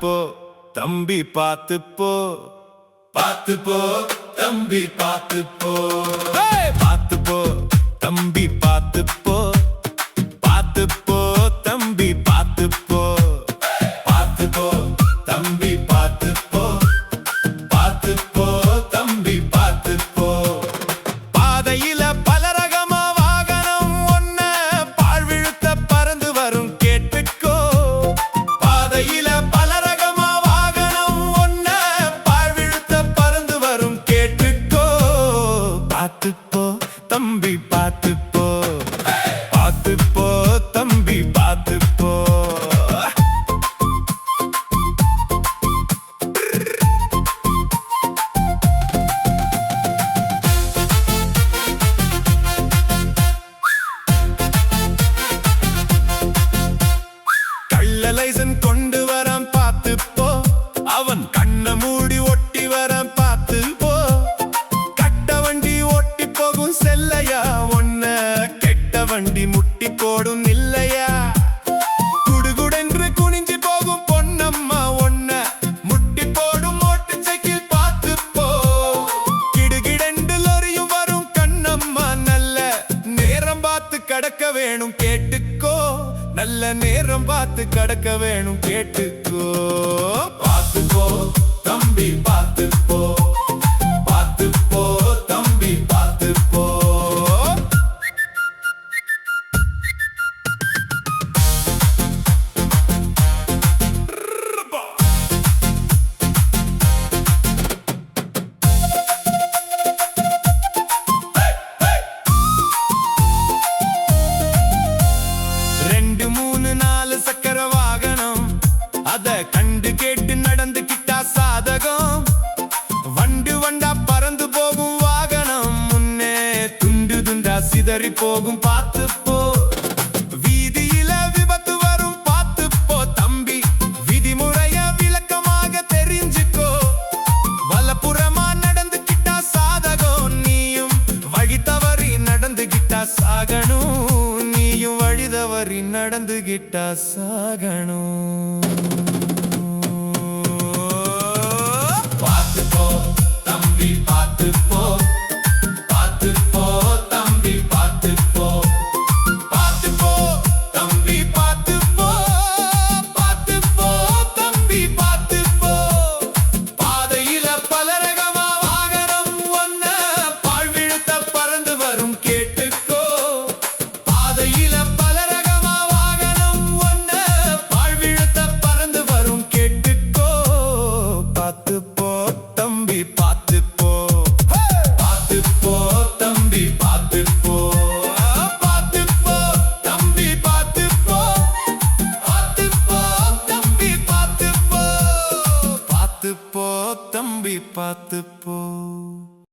போ தம்பி பாத்து போ, பாத்து போ தம்பி பாத்து போ, பாத்து போ தம்பி பாத்து போ, பாத்து போ தம்பி பாத்து போ, பாத்து போ தம்பி பாத்து போ, பாத்து போ தம்பி பாத்து போ. பாதையில பல ரகமா வாகனம் ஒன்ன பால் விழுத்த பறந்து வரும் கேட்டுக்கோ. பாதையில பல ரகமா வாகனம் ஒன்ன பால் விழுத்த பறந்து வரும் கேட்டுக்கோ. பாத்து போ தம்பி பாத்து போ, பாத்து போ தம்பி பாத்து போ. லைசன் கொண்டு வரான் பாத்து போ, அவன் கண்ண மூடி ஒட்டி வரான் பாத்து போ. கட்ட வண்டி ஓட்டி போகும் செல்லையா ஒன்ன கெட்ட வண்டி முட்டி போடும் இல்லையா. குடுகுடென்று குனிஞ்சு போகும் பொன்னம்மா ஒன்ன முட்டி போடும் மோட்டு சைக்கிள் பாத்து போ. கிடுகிடென்று லொரியும் வரும் கண்ணம்மா நல்ல நேரம் பார்த்து கடக்க வேணும் கேட்டுக்கோ. நல்ல நேரம் பார்த்து கடக்க வேணும் கேட்டுக்கோ. பாத்து போ தம்பி பாத்து போ, பாத்து போ தம்பி பாத்து போ. சக்கர வாகனம் அத கண்டு கேட்டு நடந்துகிட்டா சாதகம். வண்டு வண்டா பறந்து போகும் வாகனம் முன்னே துண்டு துண்டா சிதறி போகும் பாத்து போ. வீதியில விபத்து வரும் பாத்து போ தம்பி, விதிமுறைய விளக்கமாக தெரிஞ்சுக்கோ. வலப்புறமா நடந்துகிட்டா சாதகம், நீயும் வழி தவறி நடந்துகிட்டா சாகணும். நீயும் வழி தவறி நடந்துகிட்டா சாகணும். பாத்து போ தம்பி பாத்து போ, பாத்து போ தம்பி பாத்து போ, பாத்து போ தம்பி பாத்து போ, பாத்து போ தம்பி பாத்து போ. பாதையில பல ரகமா வாகனம் ஒன்ன பால் விழுத்த பறந்து வரும் கேட்டுக்கோ. பாதையில பல ரகமா வாகனம் ஒன்ன பால் விழுத்த பறந்து வரும் கேட்டுக்கோ. பாத்து போ தம்பி பாத்து போ, பாத்து போ தம்பி பாத்து போ, பாத்து போ தம்பி பாத்து போ, பாத்து போ தம்பி பாத்து போ, பாத்து போ தம்பி பாத்து போ.